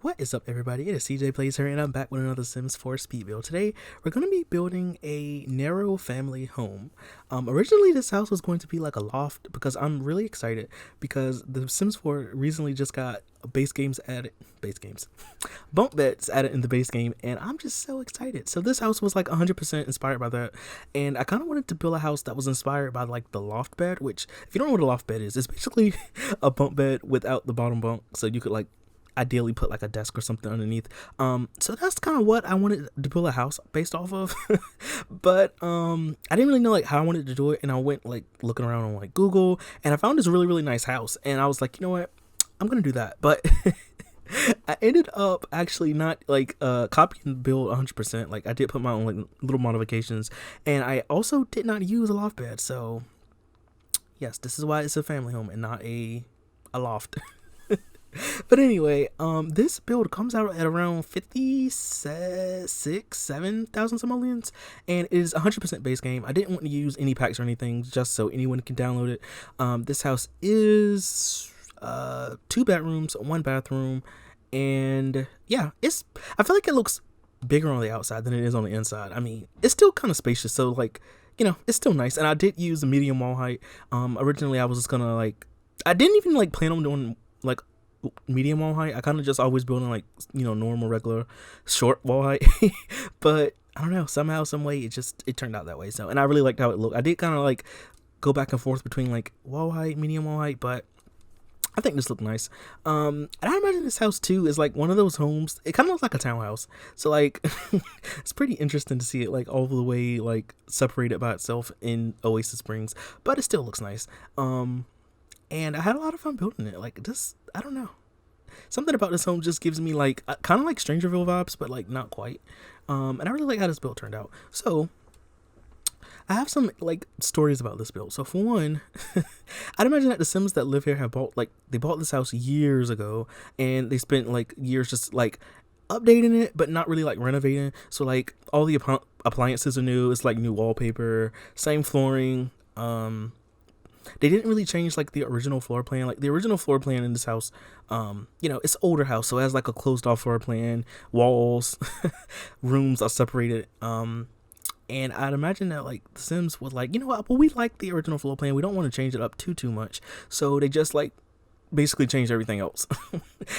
What is up, everybody? It is CJ Plays here, and I'm back with another Sims 4 speed build. Today, we're going to be building a narrow family home. Originally, this house was going to be like a loft because I'm really excited because the Sims 4 recently just got bunk beds added in the base game, and I'm just so excited. So this house was like 100% inspired by that, and I kind of wanted to build a house that was inspired by like the loft bed, which, if you don't know what a loft bed is, it's basically a bunk bed without the bottom bunk, so you could like ideally put like a desk or something underneath. So that's kind of what I wanted to build a house based off of. But I didn't really know like how I wanted to do it, and I went like looking around on like Google, and I found this really nice house, and I was like, you know what, I'm gonna do that. But I ended up actually not like copying the build 100%. Like I did put my own like little modifications, and I also did not use a loft bed. So yes, this is why it's a family home and not a loft. But anyway, this build comes out at around 7,000 simoleons, and it is 100% base game. I didn't want to use any packs or anything, just so anyone can download it. This house is 2 bedrooms, 1 bathroom, and yeah, I feel like it looks bigger on the outside than it is on the inside. I mean, it's still kind of spacious, so like, you know, it's still nice. And I did use a medium wall height. Originally I was just gonna like, I didn't even like plan on doing like medium wall height. I kind of just always building like, you know, normal regular short wall height. But I don't know, somehow some way it turned out that way. So, and I really liked how it looked. I did kind of like go back and forth between like wall height, medium wall height, but I think this looked nice. And I imagine this house too is like one of those homes, it kind of looks like a townhouse, so like it's pretty interesting to see it like all the way like separated by itself in Oasis Springs, but it still looks nice. And I had a lot of fun building it. Like this, I don't know, something about this home just gives me like kind of like Strangerville vibes, but like not quite. And I really like how this build turned out. So I have some like stories about this build. So for one, I'd imagine that the Sims that live here have bought this house years ago, and they spent like years just like updating it, but not really like renovating. So like all the appliances are new. It's like new wallpaper, same flooring. They didn't really change like the original floor plan. Like the original floor plan in this house, you know, it's an older house, so it has like a closed off floor plan, walls, rooms are separated. And I'd imagine that like the Sims would like, you know what, well, we like the original floor plan, we don't want to change it up too much, so they just like basically changed everything else.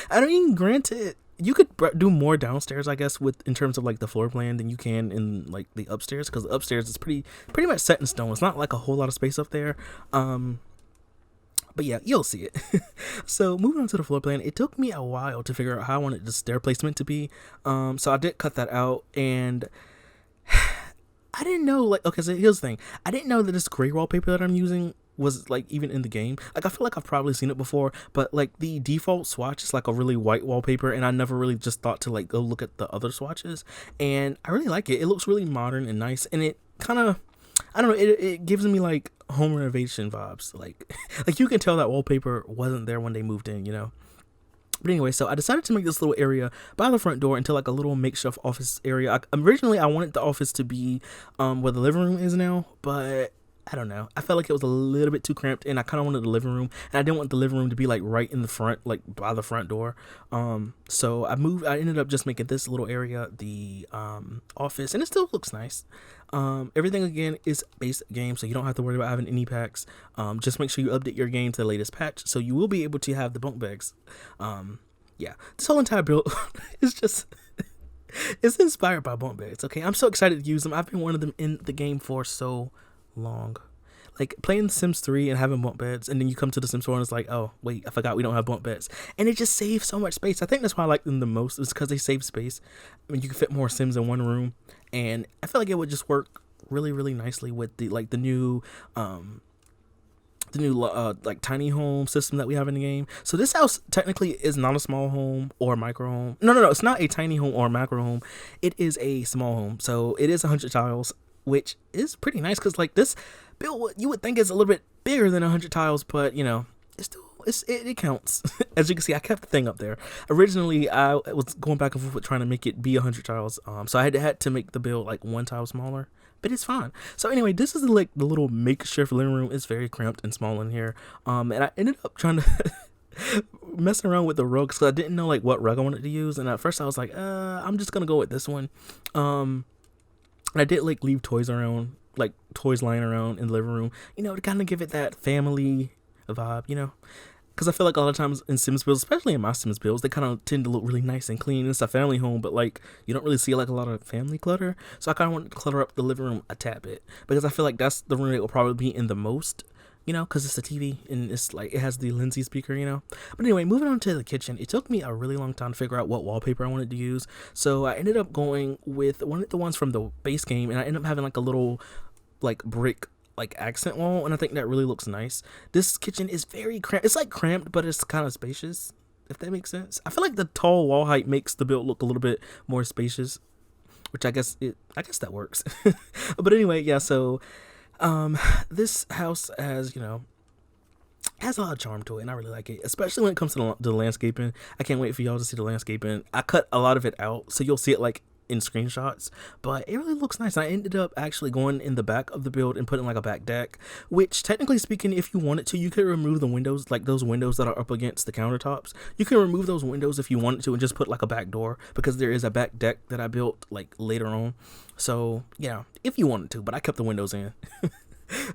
I mean, granted, you could do more downstairs, I guess, with in terms of like the floor plan than you can in like the upstairs, because the upstairs is pretty much set in stone. It's not like a whole lot of space up there. But yeah, you'll see it. So moving on to the floor plan, it took me a while to figure out how I wanted the stair placement to be. So I did cut that out, and I didn't know, like, okay, so here's the thing. I didn't know that this gray wallpaper that I'm using was like even in the game. Like I feel like I've probably seen it before, but like the default swatch is like a really white wallpaper, and I never really just thought to like go look at the other swatches, and I really like it. It looks really modern and nice, and it kind of, I don't know, it gives me like home renovation vibes. Like like you can tell that wallpaper wasn't there when they moved in, you know. But anyway, so I decided to make this little area by the front door into like a little makeshift office area. Originally, I wanted the office to be where the living room is now, but I don't know. I felt like it was a little bit too cramped, and I kind of wanted the living room, and I didn't want the living room to be like right in the front, like by the front door. So I ended up just making this little area the office, and it still looks nice. Everything again is base game, so you don't have to worry about having any packs. Just make sure you update your game to the latest patch, so you will be able to have the bunk beds. Yeah, this whole entire build is just it's inspired by bunk beds. Okay, I'm so excited to use them. I've been wanting them in the game for so long. Like playing The Sims 3 and having bunk beds, and then you come to The Sims 4 and it's like, oh wait, I forgot we don't have bunk beds, and it just saves so much space. I think that's why I like them the most, is because they save space. I mean, you can fit more Sims in one room, and I feel like it would just work really nicely with the like the new like tiny home system that we have in the game. So this house technically is not a small home or a micro home. No, it's not a tiny home or a macro home. It is a small home. So it is 100 tiles, which is pretty nice, because like this build, you would think it's a little bit bigger than 100 tiles, but you know, it counts. As you can see, I kept the thing up there. Originally, I was going back and forth trying to make it be 100 tiles, so I had to make the build like 1 tile smaller, but it's fine. So anyway, this is like the little makeshift living room. It's very cramped and small in here, and I ended up trying to messing around with the rugs because I didn't know like what rug I wanted to use, and at first I was like, I'm just gonna go with this one. And I did like leave toys around, like toys lying around in the living room, to kind of give it that family vibe. Because I feel like a lot of times in Sims builds, especially in my Sims builds, they kind of tend to look really nice and clean. It's a family home, but like you don't really see like a lot of family clutter. So I kind of wanted to clutter up the living room a tad bit because I feel like that's the room that will probably be in the most, because it's a TV and it's like it has the Lindsay speaker. But anyway, moving on to the kitchen, it took me a really long time to figure out what wallpaper I wanted to use. So I ended up going with one of the ones from the base game, and I ended up having like a little like brick like accent wall, and I think that really looks nice. This kitchen is very cramped. It's like cramped, but it's kind of spacious, if that makes sense. I feel like the tall wall height makes the build look a little bit more spacious, which I guess that works. But anyway, yeah, so this house has a lot of charm to it, and I really like it, especially when it comes to the landscaping. I can't wait for y'all to see the landscaping. I cut a lot of it out, so you'll see it like in screenshots, but it really looks nice. I ended up actually going in the back of the build and putting like a back deck, which technically speaking, if you wanted to, you could remove the windows, like those windows that are up against the countertops. You can remove those windows if you wanted to and just put like a back door, because there is a back deck that I built like later on. So yeah, if you wanted to, but I kept the windows in.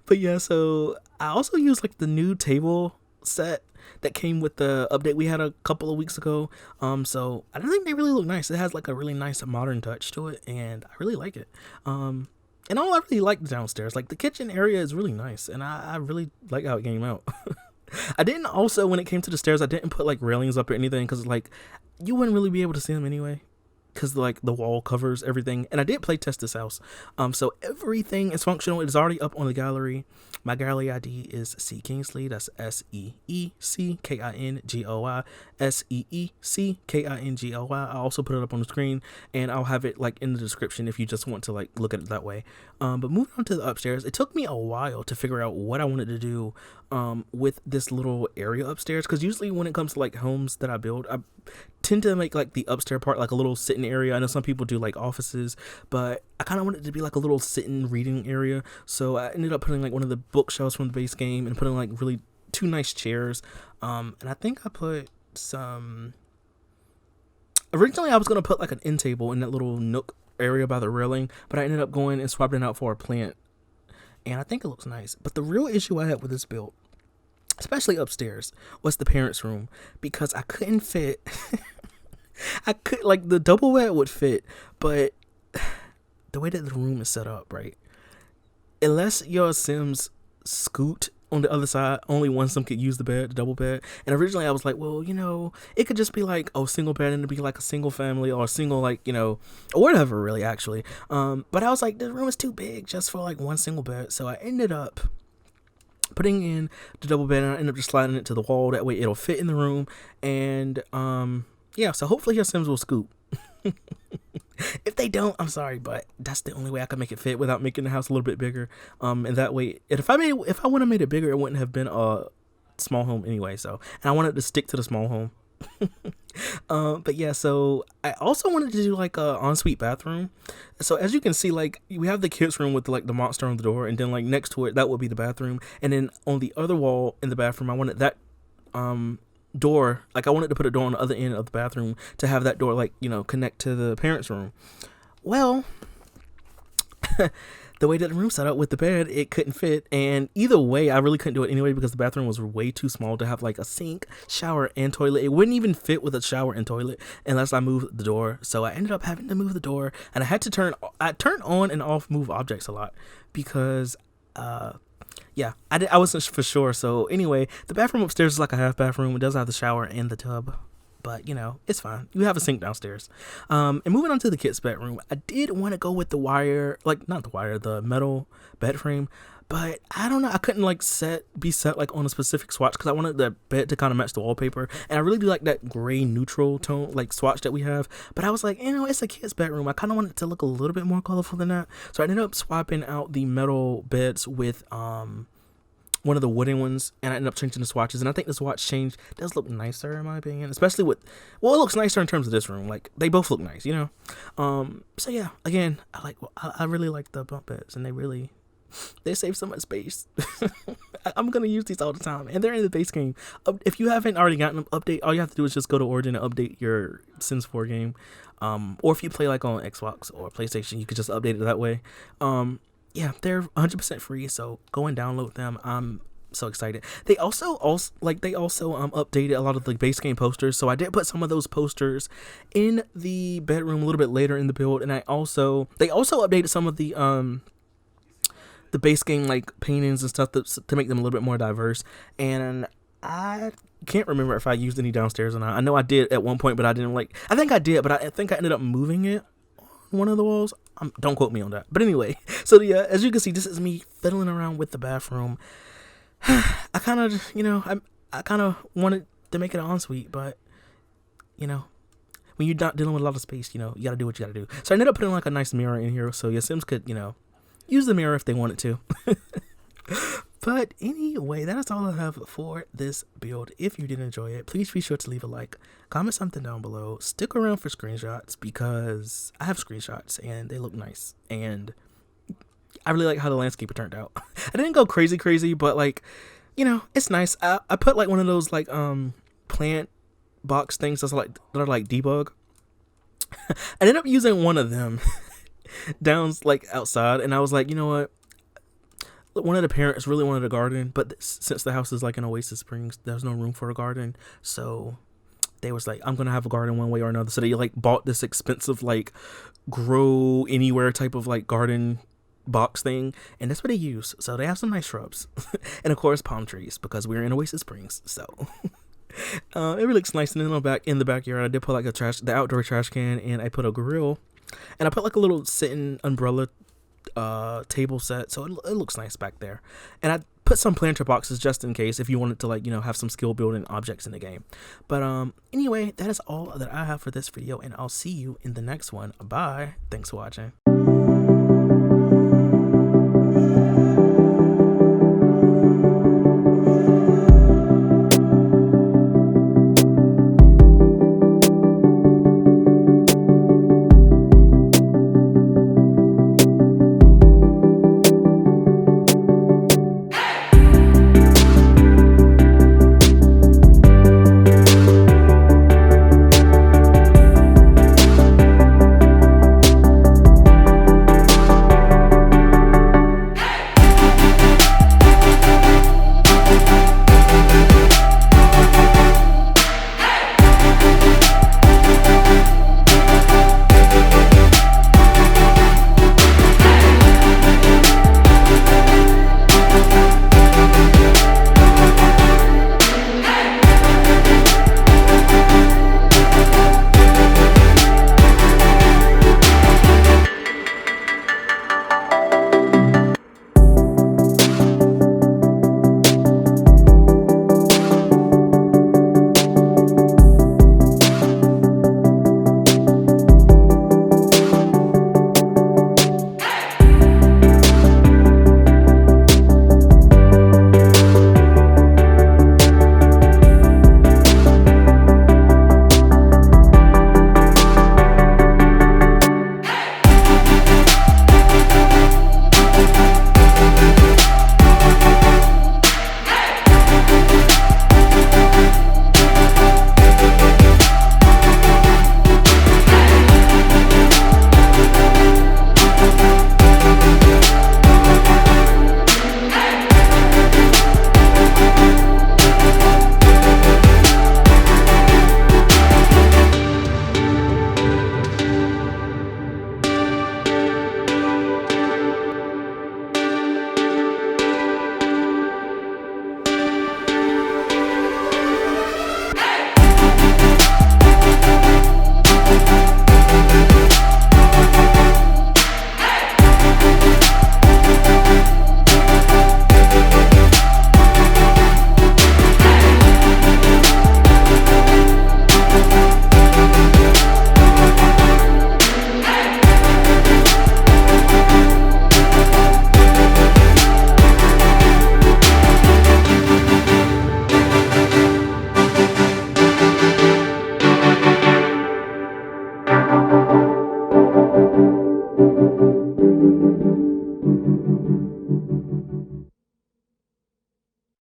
But yeah, so I also used like the new table set that came with the update we had a couple of weeks ago. So I think they really look nice. It has like a really nice modern touch to it, and I really like it. And all I really like downstairs, like the kitchen area is really nice, and I really like how it came out. I didn't also, when it came to the stairs, I didn't put like railings up or anything, because like you wouldn't really be able to see them anyway, because like the wall covers everything. And I did play test this house, so everything is functional. It's already up on the gallery. My gallery ID is C Kingsley. That's SEECKINGOY, SEECKINGOY. I also put it up on the screen, and I'll have it like in the description if you just want to like look at it that way. But moving on to the upstairs, it took me a while to figure out what I wanted to do with this little area upstairs, because usually when it comes to like homes that I build, I tend to make like the upstairs part like a little sitting area. I know some people do like offices, but I kind of wanted it to be like a little sitting reading area. So I ended up putting like one of the bookshelves from the base game and putting like really two nice chairs. And I think I put some, originally I was going to put like an end table in that little nook area by the railing, but I ended up going and swapping it out for a plant, and I think it looks nice. But the real issue I had with this build, especially upstairs, was the parents' room, because I couldn't fit like the double bed would fit, but the way that the room is set up, right, unless your Sims scoot on the other side, only one Sim could use the double bed. And originally I was like, well, it could just be like single bed, and it'd be like a single family or a single or whatever, really, actually. But I was like, the room is too big just for like one single bed. So I ended up putting in the double bed, and I ended up just sliding it to the wall. That way it'll fit in the room. And yeah, so hopefully your Sims will scoot. If they don't, I'm sorry, but that's the only way I can make it fit without making the house a little bit bigger. And that way, if I would have made it bigger, it wouldn't have been a small home anyway. So, and I wanted to stick to the small home. But yeah, so I also wanted to do like a ensuite bathroom. So as you can see, like we have the kids room with like the monster on the door, and then like next to it, that would be the bathroom. And then on the other wall in the bathroom, I wanted that door, like I wanted to put a door on the other end of the bathroom to have that door like connect to the parents' room. Well, the way that the room set up with the bed, it couldn't fit, and either way I really couldn't do it anyway, because the bathroom was way too small to have like a sink, shower, and toilet. It wouldn't even fit with a shower and toilet unless I moved the door. So I ended up having to move the door, and I had to turn on and off move objects a lot, because yeah, I wasn't for sure. So anyway, the bathroom upstairs is like a half bathroom. It does have the shower and the tub, but it's fine. You have a sink downstairs. And moving on to the kids' bedroom, I did want to go with the metal bed frame, but I don't know. I couldn't like be set like on a specific swatch, because I wanted the bed to kind of match the wallpaper, and I really do like that gray neutral tone like swatch that we have. But I was like, it's a kid's bedroom. I kind of want it to look a little bit more colorful than that. So I ended up swapping out the metal beds with one of the wooden ones, and I ended up changing the swatches. And I think the swatch change does look nicer in my opinion, especially it looks nicer in terms of this room. Like they both look nice, So yeah, again, I really like the bunk beds, and they really They save so much space. I'm gonna use these all the time, and they're in the base game. If you haven't already gotten them update, all you have to do is just go to Origin and update your Sims 4 game. Or if you play like on Xbox or PlayStation, you could just update it that way. Yeah, they're 100% free, so go and download them. I'm so excited. They also updated a lot of the base game posters, so I did put some of those posters in the bedroom a little bit later in the build, and they also updated some of the base game like paintings and stuff to make them a little bit more diverse. And I can't remember if I used any downstairs or not. I know I did at one point, but I didn't I think I did, but I think I ended up moving it on one of the walls. Don't quote me on that. But anyway, so yeah, as you can see, this is me fiddling around with the bathroom. I kind of, I kind of wanted to make it an ensuite, but, when you're not dealing with a lot of space, you got to do what you got to do. So I ended up putting like a nice mirror in here so your Sims could, use the mirror if they wanted to. But anyway, that is all I have for this build. If you did enjoy it, please be sure to leave a like, comment something down below, stick around for screenshots because I have screenshots and they look nice. And I really like how the landscape turned out. I didn't go crazy, but like, it's nice. I put like one of those like plant box things that are like debug. I ended up using one of them down like outside, and I was like, you know what? One of the parents really wanted a garden, but since the house is like in Oasis Springs, there's no room for a garden. So they was like, I'm gonna have a garden one way or another. So they like bought this expensive like grow anywhere type of like garden box thing, and that's what they use. So they have some nice shrubs and of course palm trees because we're in Oasis Springs. So it really looks nice. And then in the backyard, I did put like the outdoor trash can, and I put a grill, and I put like a little sitting umbrella table set, so it looks nice back there. And I put some planter boxes just in case if you wanted to like have some skill building objects in the game. But anyway, that is all that I have for this video, and I'll see you in the next one. Bye. Thanks for watching.